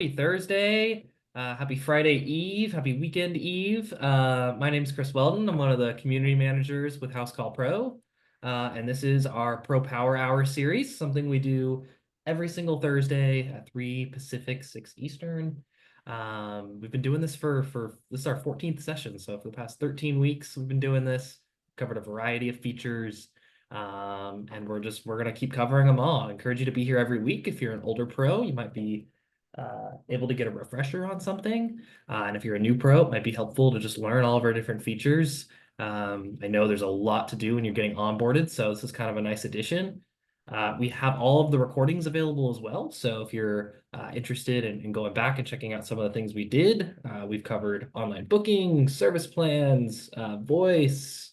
Happy Thursday. Happy Friday Eve. Happy weekend Eve. My name's Chris Weldon. I'm one of the community managers with Housecall Pro. And this is our Pro Power Hour series, something we do every single Thursday at 3 Pacific, 6 Eastern. We've been doing this for this is our 14th session. So for the past 13 weeks, we've been doing this, covered a variety of features. And we're gonna keep covering them all. I encourage you to be here every week. If you're an older pro, you might be able to get a refresher on something. And if you're a new pro, it might be helpful to just learn all of our different features. I know there's a lot to do when you're getting onboarded, so this is kind of a nice addition. We have all of the recordings available as well. So if you're interested in going back and checking out some of the things we did, we've covered online booking, service plans, voice,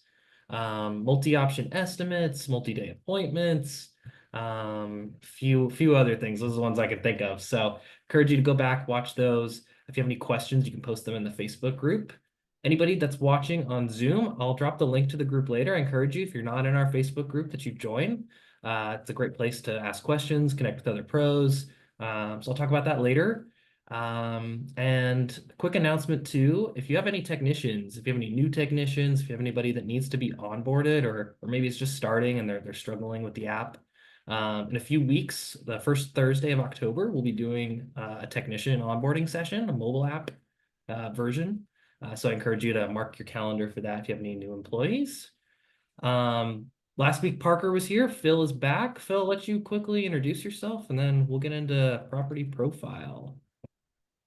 multi-option estimates, multi-day appointments, few other things. Those are the ones I can think of. So encourage you to go back, watch those. If you have any questions, you can post them in the Facebook group. Anybody that's watching on Zoom, I'll drop the link to the group later. I encourage you, if you're not in our Facebook group, that you join. It's a great place to ask questions, connect with other pros. So I'll talk about that later. And a quick announcement too, if you have any technicians, if you have any new technicians, if you have anybody that needs to be onboarded or maybe it's just starting and they're struggling with the app, in a few weeks, the first Thursday of October, we'll be doing a technician onboarding session, a mobile app version. So I encourage you to mark your calendar for that if you have any new employees. Last week, Parker was here. Phil is back. Phil, I'll let you quickly introduce yourself, and then we'll get into property profile.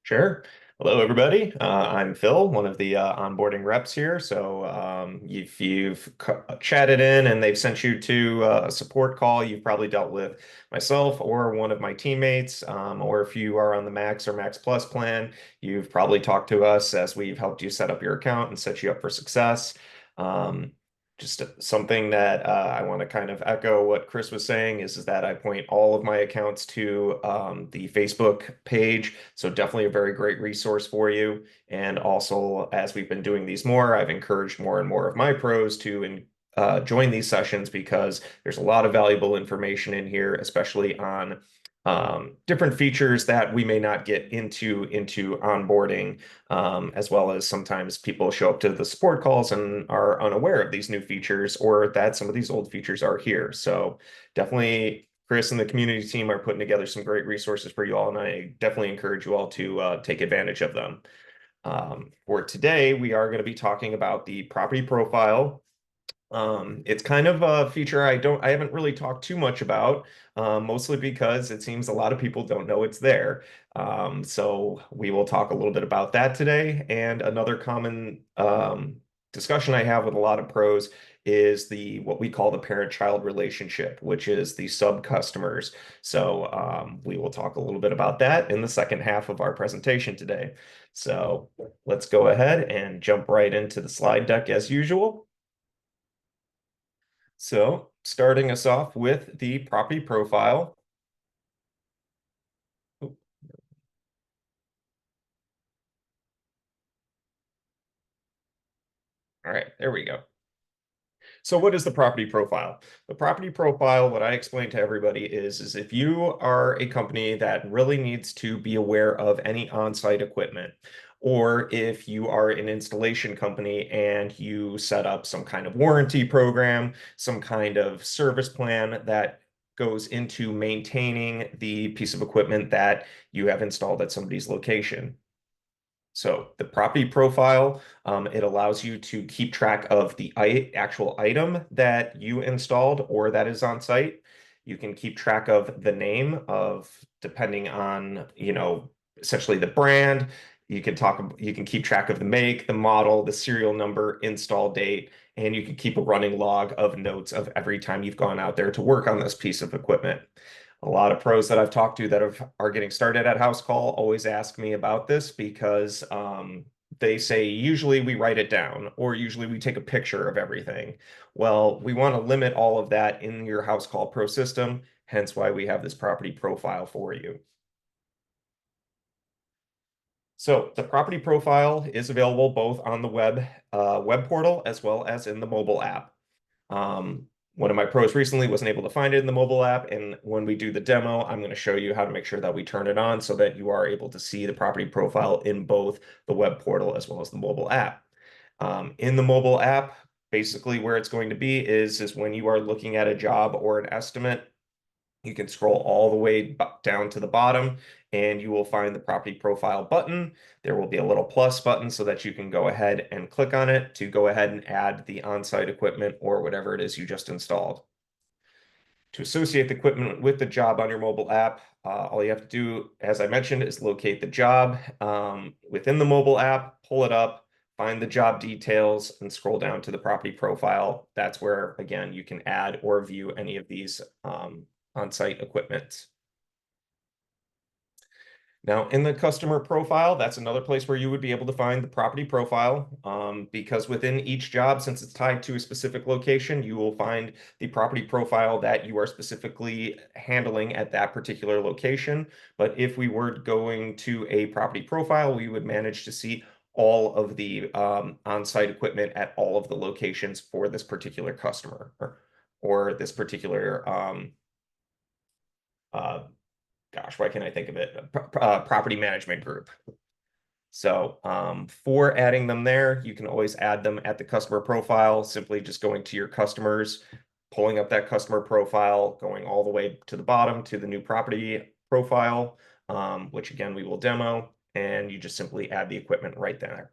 Sure. Hello, everybody. I'm Phil, one of the onboarding reps here. So if you've chatted in and they've sent you to a support call, you've probably dealt with myself or one of my teammates. Or if you are on the Max or Max Plus plan, you've probably talked to us as we've helped you set up your account and set you up for success. Um, just something that I want to kind of echo what Chris was saying is that I point all of my accounts to the Facebook page. So definitely a very great resource for you. And also, as we've been doing these more, I've encouraged more and more of my pros to join these sessions because there's a lot of valuable information in here, especially on different features that we may not get into onboarding, as well as sometimes people show up to the support calls and are unaware of these new features or that some of these old features are here. So definitely Chris and the community team are putting together some great resources for you all, and I definitely encourage you all to take advantage of them. For today, we are going to be talking about the property profile. It's kind of a feature I haven't really talked too much about, mostly because it seems a lot of people don't know it's there. So we will talk a little bit about that today. And another common discussion I have with a lot of pros is the what we call the parent-child relationship, which is the sub-customers. So we will talk a little bit about that in the second half of our presentation today. So let's go ahead and jump right into the slide deck as usual. So starting us off with the property profile. Oop. All right, there we go. So what is the property profile? The property profile, what I explain to everybody is if you are a company that really needs to be aware of any on-site equipment, or if you are an installation company and you set up some kind of warranty program, some kind of service plan that goes into maintaining the piece of equipment that you have installed at somebody's location. So the property profile, it allows you to keep track of the actual item that you installed or that is on site. You can keep track of the name of, depending on, essentially the brand. You can keep track of the make, the model, the serial number, install date, and you can keep a running log of notes of every time you've gone out there to work on this piece of equipment. A lot of pros that I've talked to that are getting started at house call always ask me about this because they say usually we write it down or usually we take a picture of everything. Well, we want to limit all of that in your house call pro system, hence why we have this property profile for you. So the property profile is available both on the web portal as well as in the mobile app. Um, One of my pros recently wasn't able to find it in the mobile app, and when we do the demo, I'm going to show you how to make sure that we turn it on so that you are able to see the property profile in both the web portal as well as the mobile app. In the mobile app, basically where it's going to be is when you are looking at a job or an estimate, you can scroll all the way down to the bottom and you will find the property profile button. There will be a little plus button so that you can go ahead and click on it to go ahead and add the on-site equipment or whatever it is you just installed. To associate the equipment with the job on your mobile app, all you have to do, as I mentioned, is locate the job within the mobile app, pull it up, find the job details, and scroll down to the property profile. That's where, again, you can add or view any of these on-site equipment. Now, in the customer profile, that's another place where you would be able to find the property profile because within each job, since it's tied to a specific location, you will find the property profile that you are specifically handling at that particular location. But if we were going to a property profile, we would manage to see all of the on-site equipment at all of the locations for this particular customer or this particular uh, gosh, why can't I think of it? Property management group. So for adding them there, you can always add them at the customer profile, simply just going to your customers, pulling up that customer profile, going all the way to the bottom to the new property profile, which again, we will demo, and you just simply add the equipment right there.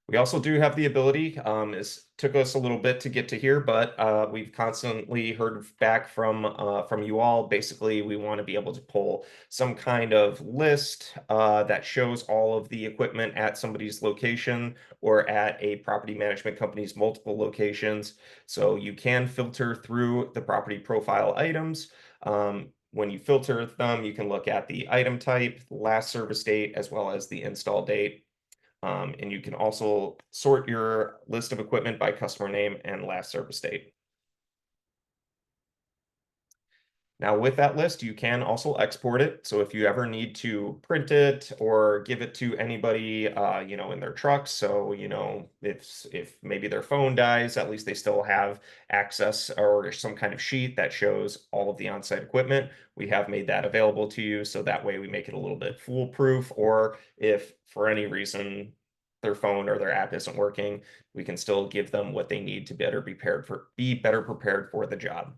We also do have the ability, it took us a little bit to get to here, but we've constantly heard back from you all. Basically, we want to be able to pull some kind of list that shows all of the equipment at somebody's location or at a property management company's multiple locations. So you can filter through the property profile items. When you filter them, you can look at the item type, last service date, as well as the install date. And you can also sort your list of equipment by customer name and last service date. Now with that list, you can also export it. So if you ever need to print it or give it to anybody, in their trucks, so, if maybe their phone dies, at least they still have access or some kind of sheet that shows all of the on-site equipment. We have made that available to you. So that way we make it a little bit foolproof, or if for any reason their phone or their app isn't working, we can still give them what they need to be better prepared for the job.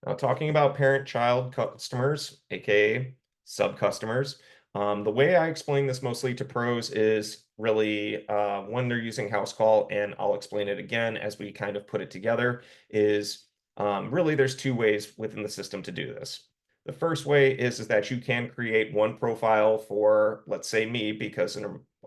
Now, talking about parent-child customers, aka sub-customers, the way I explain this mostly to pros is really when they're using Housecall, and I'll explain it again as we kind of put it together, is really there's two ways within the system to do this. The first way is that you can create one profile for, let's say, me, because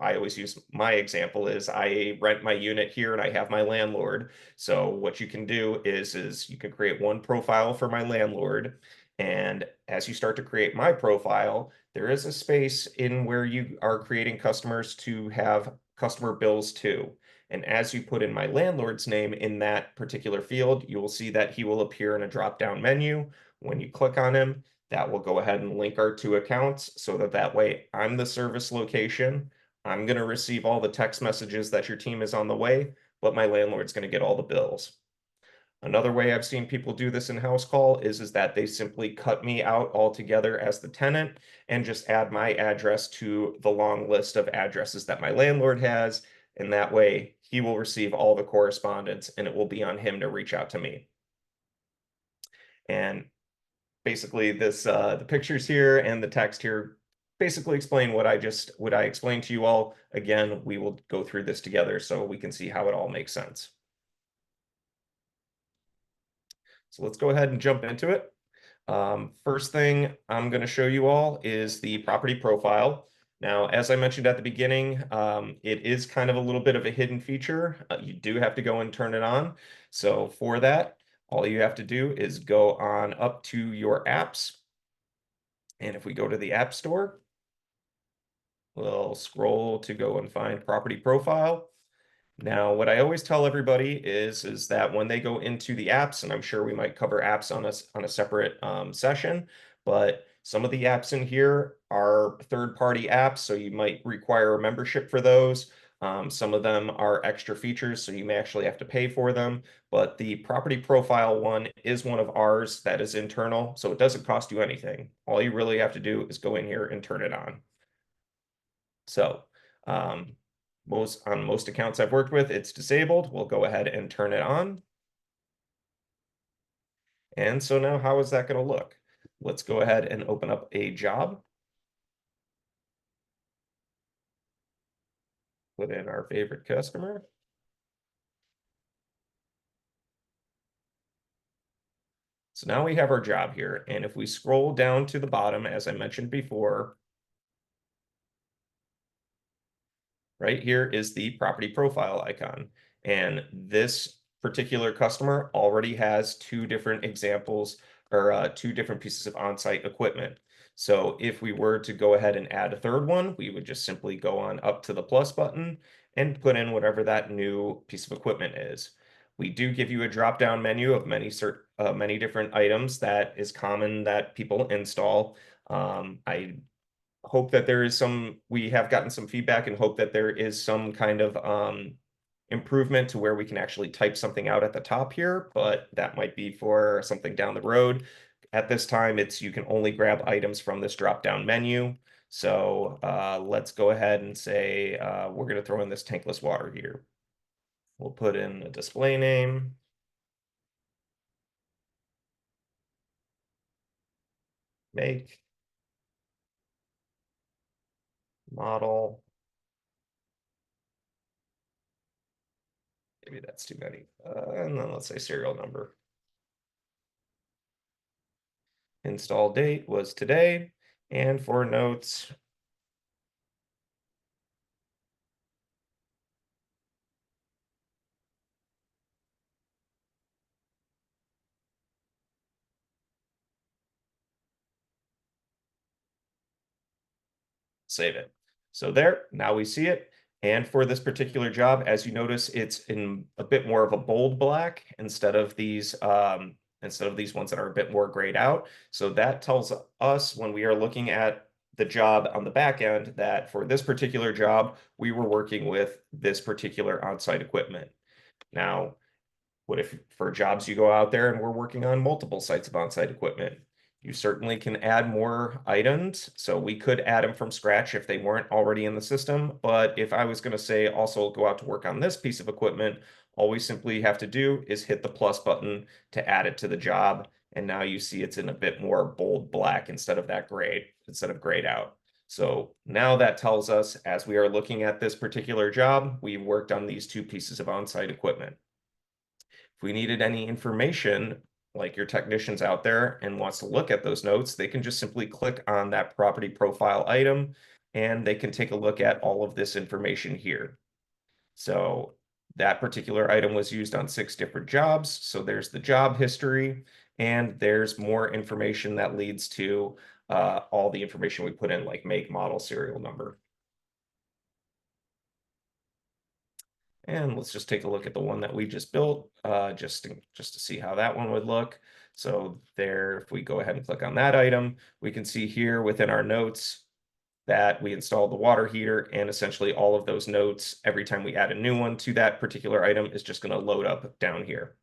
I always use my example is I rent my unit here and I have my landlord. So what you can do is you can create one profile for my landlord. And as you start to create my profile, there is a space in where you are creating customers to have customer bills too. And as you put in my landlord's name in that particular field, you will see that he will appear in a drop-down menu. When you click on him, that will go ahead and link our two accounts so that way I'm the service location. I'm going to receive all the text messages that your team is on the way, but my landlord's going to get all the bills. Another way I've seen people do this in Housecall is that they simply cut me out altogether as the tenant and just add my address to the long list of addresses that my landlord has. And that way he will receive all the correspondence and it will be on him to reach out to me. And basically the pictures here and the text here basically explain what I explained to you all. Again, we will go through this together so we can see how it all makes sense. So let's go ahead and jump into it. First thing I'm going to show you all is the property profile. Now, as I mentioned at the beginning, it is kind of a little bit of a hidden feature. You do have to go and turn it on. So for that, all you have to do is go on up to your apps. And if we go to the App Store, we'll scroll to go and find property profile. Now, what I always tell everybody is that when they go into the apps, and I'm sure we might cover apps on a separate session, but some of the apps in here are third-party apps, so you might require a membership for those. Some of them are extra features, so you may actually have to pay for them. But the property profile one is one of ours that is internal, so it doesn't cost you anything. All you really have to do is go in here and turn it on. So um, on most accounts I've worked with, it's disabled. We'll go ahead and turn it on. And so now how is that going to look? Let's go ahead and open up a job. Put in our favorite customer. So now we have our job here. And if we scroll down to the bottom, as I mentioned before, right here is the property profile icon. And this particular customer already has two different examples or two different pieces of on-site equipment. So if we were to go ahead and add a third one, we would just simply go on up to the plus button and put in whatever that new piece of equipment is. We do give you a drop-down menu of many different items that is common that people install. I hope that we have gotten some feedback and hope that there is some kind of improvement to where we can actually type something out at the top here, but that might be for something down the road. At this time, you can only grab items from this drop-down menu. So let's go ahead and say we're going to throw in this tankless water heater. We'll put in a display name. Make, model. Maybe that's too many. And then let's say serial number. Install date was today. And for notes, save it. So there, now we see it. And for this particular job, as you notice, it's in a bit more of a bold black instead of these ones that are a bit more grayed out. So that tells us when we are looking at the job on the back end that for this particular job, we were working with this particular on-site equipment. Now, what if for jobs you go out there and we're working on multiple sites of on-site equipment? You certainly can add more items. So we could add them from scratch if they weren't already in the system. But if I was going to say also go out to work on this piece of equipment, all we simply have to do is hit the plus button to add it to the job. And now you see it's in a bit more bold black instead of grayed out. So now that tells us as we are looking at this particular job, we worked on these two pieces of on-site equipment. If we needed any information, like your technician's out there and wants to look at those notes, they can just simply click on that property profile item and they can take a look at all of this information here. So that particular item was used on 6 different jobs. So there's the job history and there's more information that leads to all the information we put in, like make, model, serial number. And let's just take a look at the one that we just built, just to see how that one would look. So there, if we go ahead and click on that item, we can see here within our notes that we installed the water heater, and essentially all of those notes, every time we add a new one to that particular item, is just going to load up down here.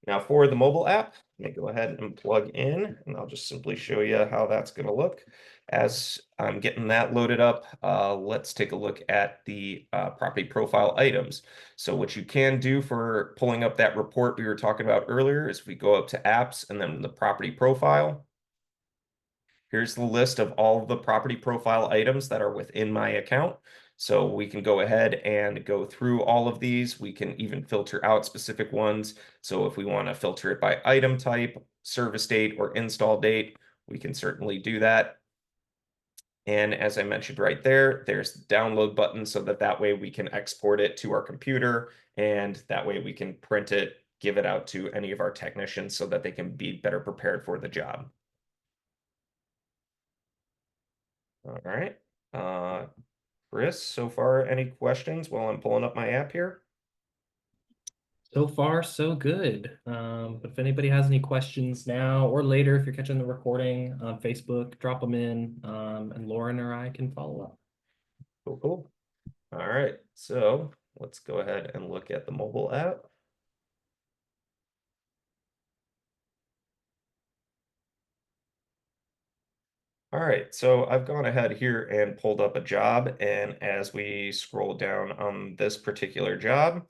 Now for the mobile app, let me go ahead and plug in, and I'll just simply show you how that's going to look. As I'm getting that loaded up, let's take a look at the property profile items. So what you can do for pulling up that report we were talking about earlier is we go up to apps and then the property profile. Here's the list of all of the property profile items that are within my account. So we can go ahead and go through all of these. We can even filter out specific ones. So if we want to filter it by item type, service date, or install date, we can certainly do that. And as I mentioned right there, there's the download button so that way we can export it to our computer and that way we can print it, give it out to any of our technicians so that they can be better prepared for the job. All right. Chris, so far, any questions while I'm pulling up my app here? So far, so good. But if anybody has any questions now or later, if you're catching the recording on Facebook, drop them in, and Lauren or I can follow up. Cool, cool. All right, so let's go ahead and look at the mobile app. All right, so I've gone ahead here and pulled up a job, and as we scroll down on this particular job,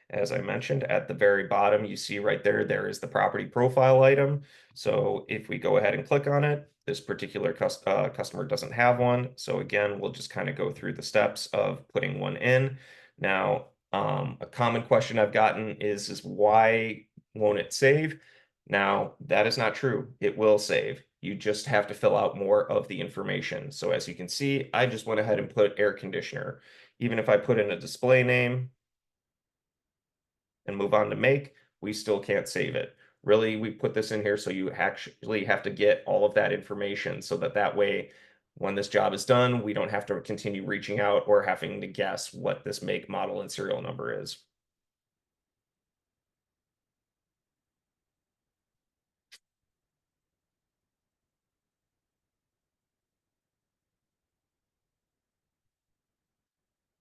as I mentioned, at the very bottom, you see right there, there is the property profile item. So if we go ahead and click on it, this particular customer doesn't have one. So again, we'll just kind of go through the steps of putting one in. Now, a common question I've gotten is why won't it save? Now, that is not true. It will save. You just have to fill out more of the information. So as you can see, I just went ahead and put air conditioner. Even if I put in a display name and move on to make, we still can't save it. Really, we put this in here so you actually have to get all of that information so that way, when this job is done, we don't have to continue reaching out or having to guess what this make, model, and serial number is.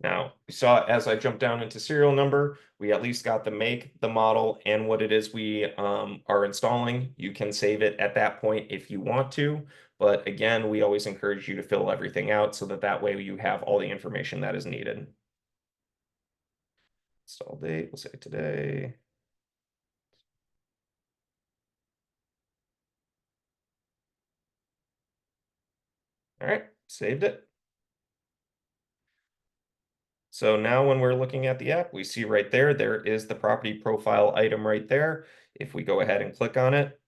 Now, you saw as I jumped down into serial number, we at least got the make, the model, and what it is we are installing. You can save it at that point if you want to. But again, we always encourage you to fill everything out so that way you have all the information that is needed. Install date, we'll say today. All right, saved it. So now when we're looking at the app, we see right there, there is the property profile item right there. If we go ahead and click on it,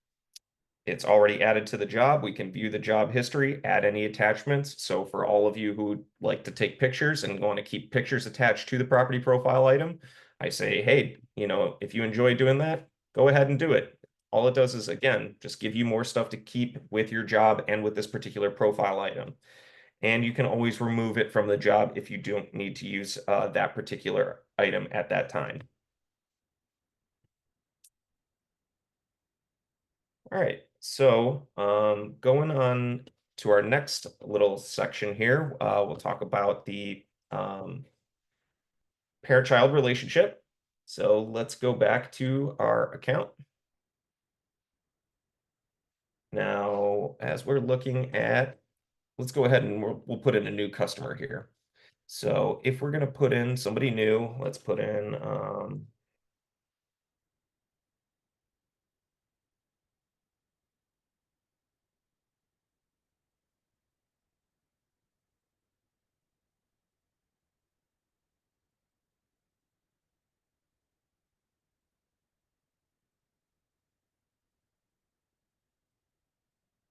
it's already added to the job. We can view the job history, add any attachments. So for all of you who like to take pictures and want to keep pictures attached to the property profile item, I say, hey, if you enjoy doing that, go ahead and do it. All it does is, again, just give you more stuff to keep with your job and with this particular profile item. And you can always remove it from the job if you don't need to use that particular item at that time. All right, so going on to our next little section here, we'll talk about the parent-child relationship. So let's go back to our account. Now, as we're looking at, let's go ahead and we'll put in a new customer here. So if we're going to put in somebody new, let's put in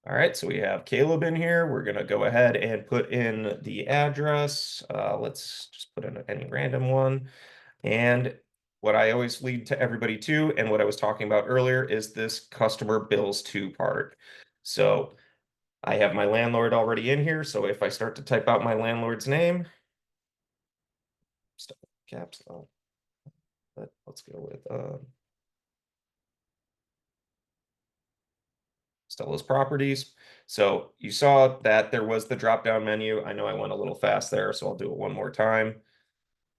all right, so we have Caleb in here. We're going to go ahead and put in the address. Let's just put in any random one. And what I always lead to everybody to, and what I was talking about earlier, is this customer bills to part. So I have my landlord already in here. So if I start to type out my landlord's name, caps lock, but let's go with Stella's Properties. So you saw that there was the drop-down menu. I know I went a little fast there, so I'll do it one more time.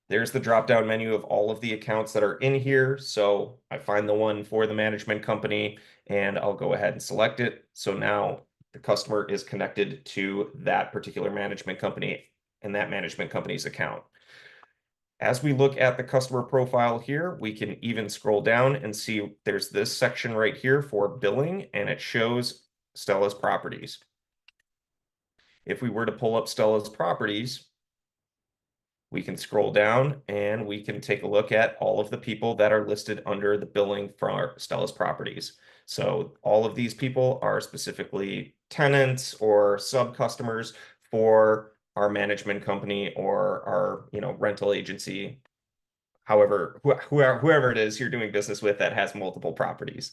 There's the drop-down menu of all of the accounts that are in here. So I find the one for the management company and I'll go ahead and select it. So now the customer is connected to that particular management company and that management company's account. As we look at the customer profile here, we can even scroll down and see there's this section right here for billing, and it shows Stella's Properties. If we were to pull up Stella's Properties, we can scroll down and we can take a look at all of the people that are listed under the billing for Stella's Properties. So all of these people are specifically tenants or sub-customers for our management company or our, rental agency. However, whoever it is you're doing business with that has multiple properties.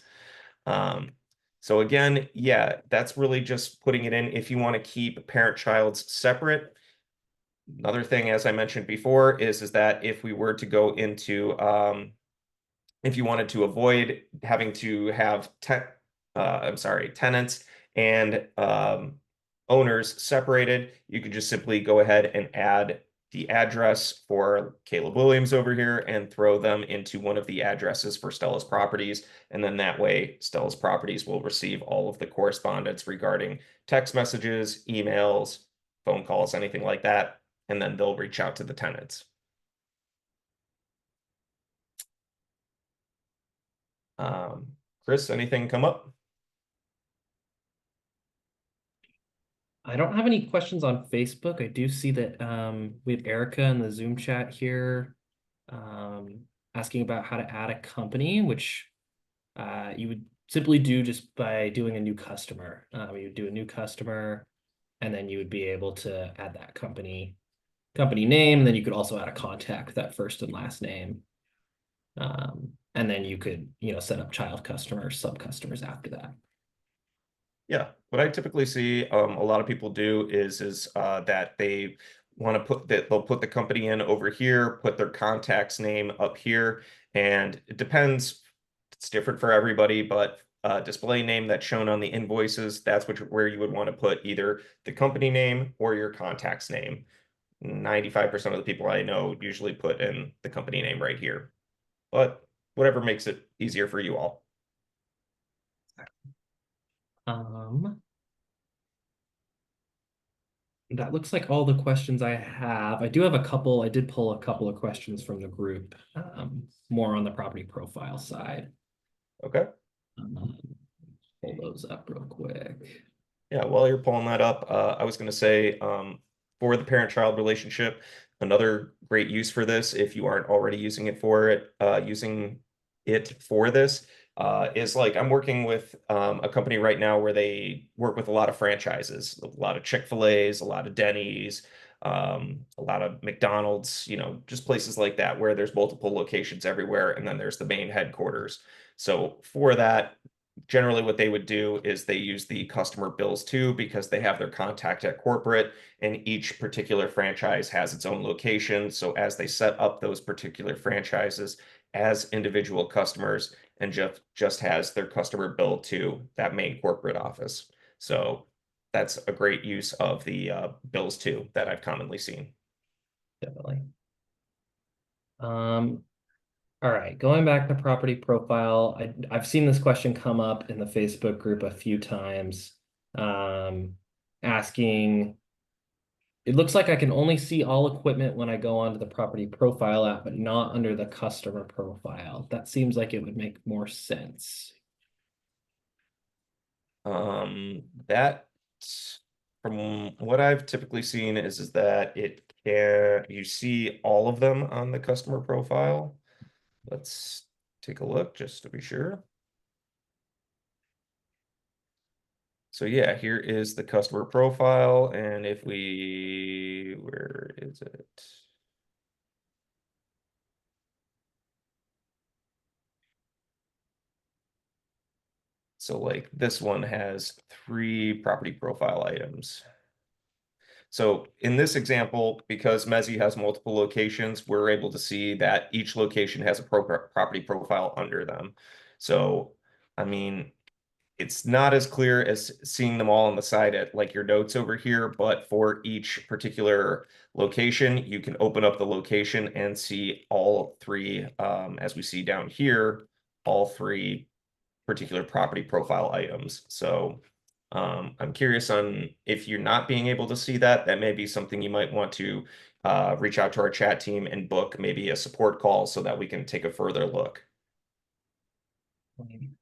So again, yeah, that's really just putting it in. If you want to keep parent-childs separate, another thing, as I mentioned before, is that if we were to go into If you wanted to avoid having to have tenants and owners separated, you could just simply go ahead and add the address for Caleb Williams over here and throw them into one of the addresses for Stella's Properties. And then that way, Stella's Properties will receive all of the correspondence regarding text messages, emails, phone calls, anything like that. And then they'll reach out to the tenants. Chris, anything come up? I don't have any questions on Facebook. I do see that we have Erica in the Zoom chat here um, asking about how to add a company, which you would simply do just by doing a new customer. You would do a new customer, and then you would be able to add that company name. And then you could also add a contact with that first and last name. And then you could, set up child customers, sub customers after that. Yeah, what I typically see a lot of people do is that they want to they'll put the company in over here, put their contact's name up here, and it depends. It's different for everybody, but display name that's shown on the invoices, that's where you would want to put either the company name or your contact's name. 95% of the people I know usually put in the company name right here, but whatever makes it easier for you all. Um, that looks like all the questions I have. I do have a couple. I did pull a couple of questions from the group, more on the property profile side. Okay. Um, pull those up real quick. Yeah, while you're pulling that up, I was going to say for the parent-child relationship, another great use for this, if you aren't already using it for this, is like I'm working with a company right now where they work with a lot of franchises, a lot of Chick-fil-A's, a lot of Denny's, a lot of McDonald's, just places like that where there's multiple locations everywhere, and then there's the main headquarters. So for that, generally what they would do is they use the customer bills too because they have their contact at corporate and each particular franchise has its own location. So as they set up those particular franchises as individual customers and just has their customer bill to that main corporate office. So that's a great use of the bills too that I've commonly seen. Definitely. All right, going back to property profile, I've seen this question come up in the Facebook group a few times, asking, it looks like I can only see all equipment when I go onto the property profile app, but not under the customer profile. That seems like it would make more sense. That from what I've typically seen is that you see all of them on the customer profile. Let's take a look just to be sure. So yeah, here is the customer profile, and where is it? So like this one has 3 property profile items. So in this example, because Mezi has multiple locations, we're able to see that each location has a property profile under them. So, I mean, it's not as clear as seeing them all on the side at like your notes over here, but for each particular location, you can open up the location and see all 3, as we see down here, all 3 particular property profile items. So I'm curious on if you're not being able to see that, that may be something you might want to reach out to our chat team and book maybe a support call so that we can take a further look. And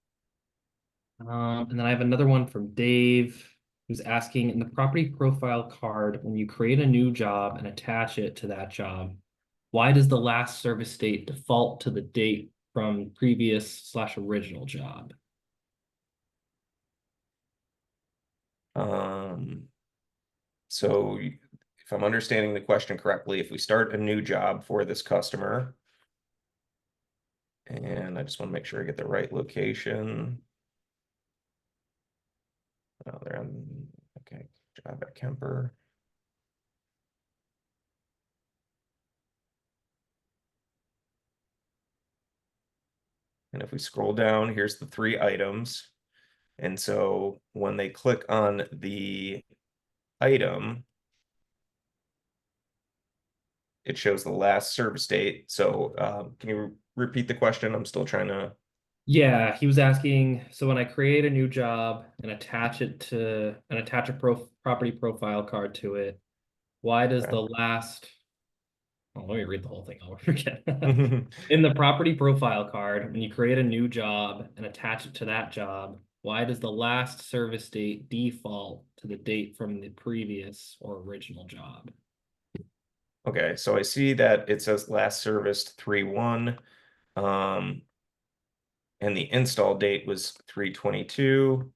then I have another one from Dave who's asking, in the property profile card, when you create a new job and attach it to that job, why does the last service date default to the date from previous/original job? Um, so if I'm understanding the question correctly, if we start a new job for this customer, and I just want to make sure I get the right location. Oh, they're on, okay, job at Kemper. And if we scroll down, here's the three items. And so when they click on the item, it shows the last service date. So can you repeat the question? I'm still trying to. Yeah, he was asking, so when I create a new job and attach a property profile card to it, why does the last oh, let me read the whole thing over again. Okay. In the property profile card, when you create a new job and attach it to that job, why does the last service date default to the date from the previous or original job? Okay, so I see that it says last serviced 3/1, um, and the install date was 3/22.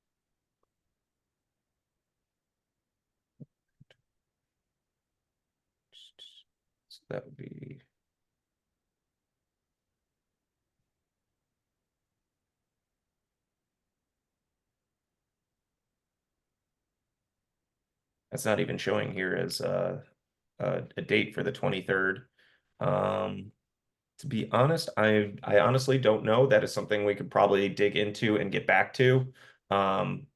So that would be that's not even showing here as a date for the 23rd. Um, to be honest, I honestly don't know. That is something we could probably dig into and get back to. Um,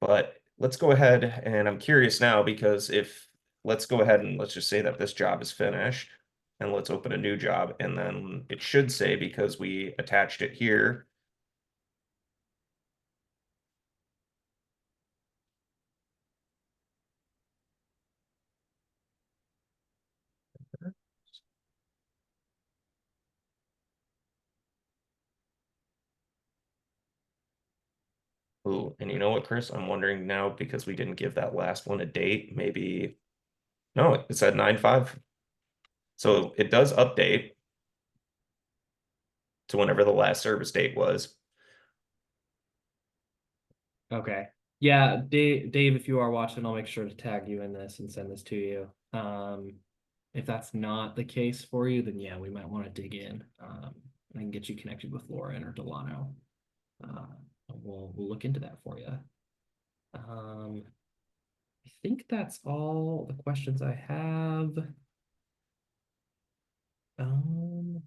But let's go ahead and I'm curious now because if let's go ahead and let's just say that this job is finished and let's open a new job and then it should say because we attached it here. Ooh, and you know what, Chris? I'm wondering now because we didn't give that last one a date. Maybe no, it said 9/5. So it does update to whenever the last service date was. Okay. Yeah, Dave, if you are watching, I'll make sure to tag you in this and send this to you. If that's not the case for you, then yeah, we might want to dig in. I can get you connected with Lauren or Delano. Uh, we'll look into that for you. I think that's all the questions I have. Um,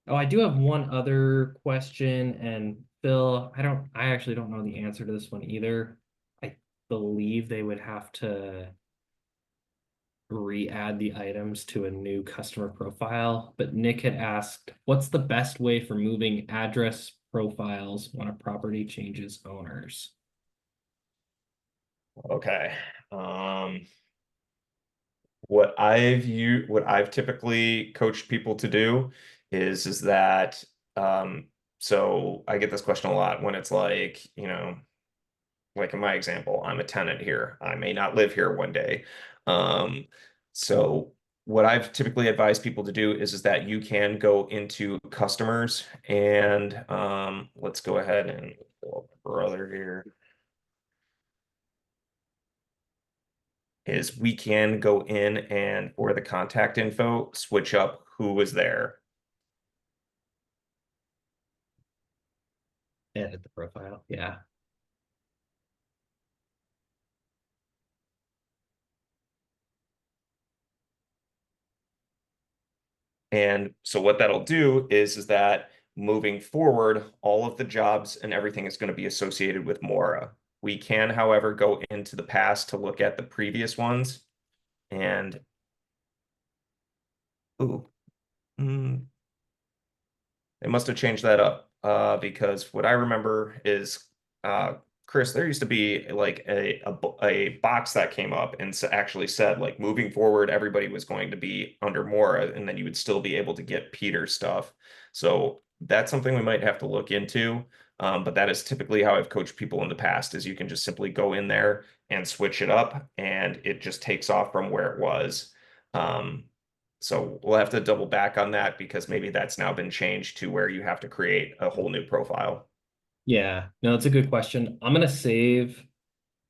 oh, I do have one other question, and Phil, I actually don't know the answer to this one either. I believe they would have to re-add the items to a new customer profile, but Nick had asked, what's the best way for moving address profiles when a property changes owners? Okay. Um, what I've typically coached people to do is that so I get this question a lot when it's like, like in my example, I'm a tenant here. I may not live here one day. Um, so what I've typically advised people to do is that you can go into customers and let's go ahead and pull up brother here. Is we can go in and for the contact info, switch up who was there. Edit the profile. Yeah. And so what that'll do is that moving forward, all of the jobs and everything is going to be associated with Mora. We can, however, go into the past to look at the previous ones and ooh, mm, they must have changed that up because what I remember is uh, Chris, there used to be like a box that came up and actually said like moving forward, everybody was going to be under Mora, and then you would still be able to get Peter's stuff. So that's something we might have to look into. But that is typically how I've coached people in the past, is you can just simply go in there and switch it up, and it just takes off from where it was. Um, so we'll have to double back on that because maybe that's now been changed to where you have to create a whole new profile. Yeah. No, it's a good question. I'm gonna save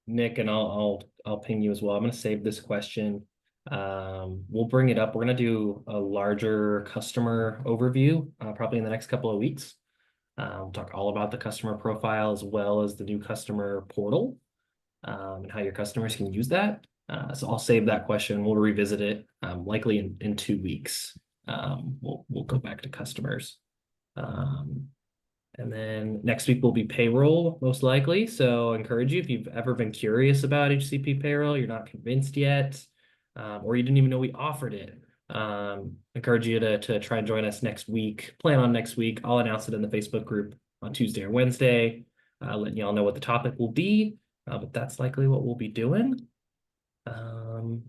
Nick, and I'll ping you as well. I'm gonna save this question. We'll bring it up. We're gonna do a larger customer overview probably in the next couple of weeks. We'll talk all about the customer profile as well as the new customer portal, and how your customers can use that. So I'll save that question. We'll revisit it likely in 2 weeks. We'll go back to customers. Um, And then next week will be payroll, most likely. So I encourage you, if you've ever been curious about HCP payroll, you're not convinced yet, or you didn't even know we offered it. Encourage you to try and join us next week. Plan on next week. I'll announce it in the Facebook group on Tuesday or Wednesday, letting y'all know what the topic will be. But that's likely what we'll be doing. Um,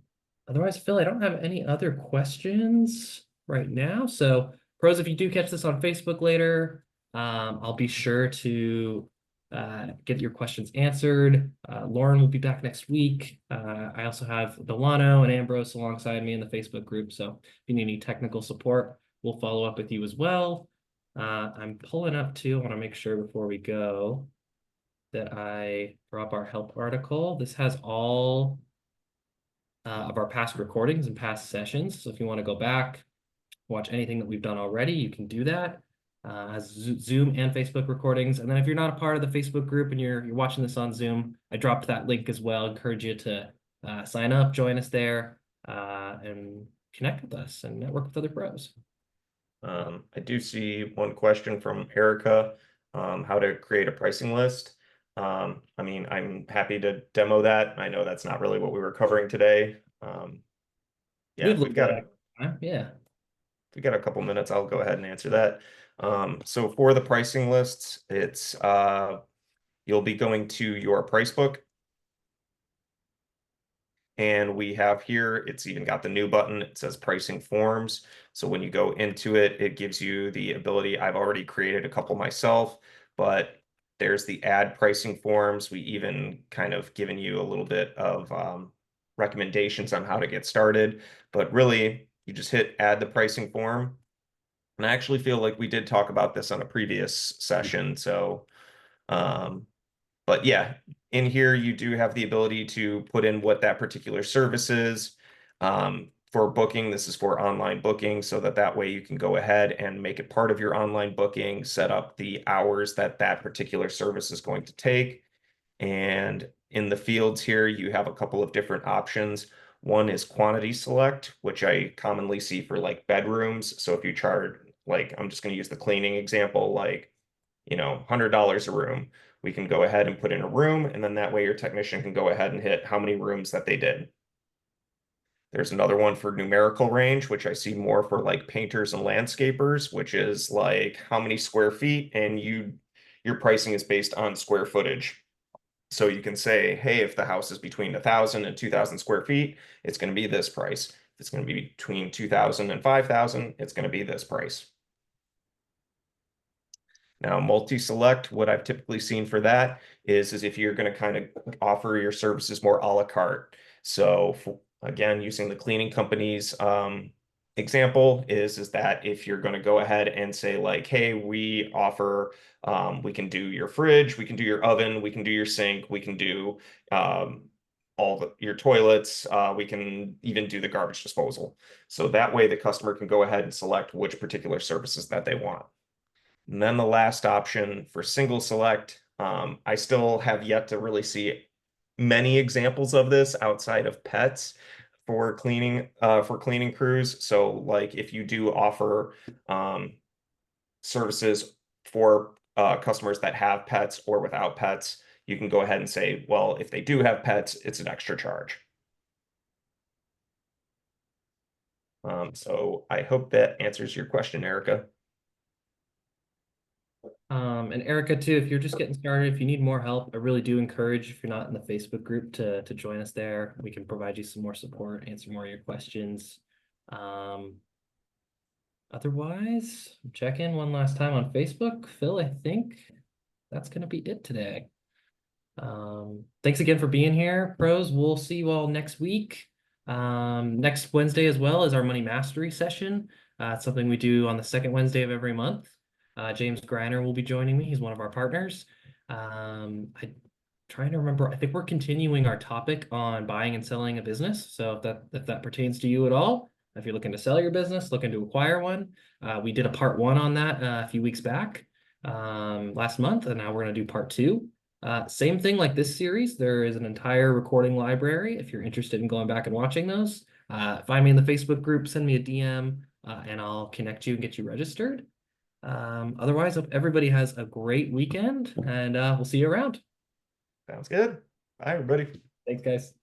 Otherwise, Phil, I don't have any other questions right now. So, pros, if you do catch this on Facebook later, I'll be sure to get your questions answered. Lauren will be back next week. I also have Delano and Ambrose alongside me in the Facebook group. So, if you need any technical support, we'll follow up with you as well. I'm pulling up too. I want to make sure before we go that I drop our help article. This has all of our past recordings and past sessions. So if you want to go back, watch anything that we've done already, you can do that. Has Zoom and Facebook recordings. And then if you're not a part of the Facebook group and you're watching this on Zoom, I dropped that link as well. Encourage you to sign up, join us there, and connect with us and network with other pros. I do see one question from Erica, how to create a pricing list. I mean, I'm happy to demo that. I know that's not really what we were covering today. Yeah, We've looked at it. Yeah. if we got a couple minutes, I'll go ahead and answer that. So for the pricing lists, it's you'll be going to your price book. And we have here, it's even got the new button. It says pricing forms. So when you go into it, it gives you the ability. I've already created a couple myself, but there's the add pricing forms. We even kind of given you a little bit of recommendations on how to get started. But really, you just hit add the pricing form. And I actually feel like we did talk about this on a previous session. So but yeah, in here you do have the ability to put in what that particular service is. For booking, this is for online booking, so that way you can go ahead and make it part of your online booking, set up the hours that that particular service is going to take. And in the fields here, you have a couple of different options. One is quantity select, which I commonly see for like bedrooms. So if you charge, like, I'm just going to use the cleaning example, like, $100 a room. We can go ahead and put in a room, and then that way your technician can go ahead and hit how many rooms that they did. There's another one for numerical range, which I see more for like painters and landscapers, which is like how many square feet, and your pricing is based on square footage. So you can say, hey, if the house is between 1,000 and 2,000 square feet, it's going to be this price. If it's going to be between 2,000 and 5,000, it's going to be this price. Now, multi-select, what I've typically seen for that is if you're going to kind of offer your services more a la carte. So again, using the cleaning company's example is that if you're going to go ahead and say like, hey, we offer, we can do your fridge, we can do your oven, we can do your sink, we can do your toilets, we can even do the garbage disposal. So that way the customer can go ahead and select which particular services that they want. And then the last option for single select, I still have yet to really see many examples of this outside of pets for cleaning crews. So like if you do offer services for customers that have pets or without pets, you can go ahead and say, well, if they do have pets, it's an extra charge. So I hope that answers your question, Erica. And Erica too, if you're just getting started, if you need more help, I really do encourage, if you're not in the Facebook group, to join us there. We can provide you some more support, answer more of your questions. Otherwise, check in one last time on Facebook. Phil, I think that's going to be it today. Thanks again for being here, pros. We'll see you all next week. Next Wednesday as well is our money mastery session. It's something we do on the second Wednesday of every month. James Greiner will be joining me. He's one of our partners. I'm trying to remember. I think we're continuing our topic on buying and selling a business. So if that pertains to you at all, if you're looking to sell your business, looking to acquire one, we did a part one on that a few weeks back, last month, and now we're going to do part two. Same thing like this series. There is an entire recording library if you're interested in going back and watching those. Find me in the Facebook group, send me a DM, and I'll connect you and get you registered. Otherwise, hope everybody has a great weekend, and we'll see you around. Sounds good. Bye, everybody. Thanks, guys.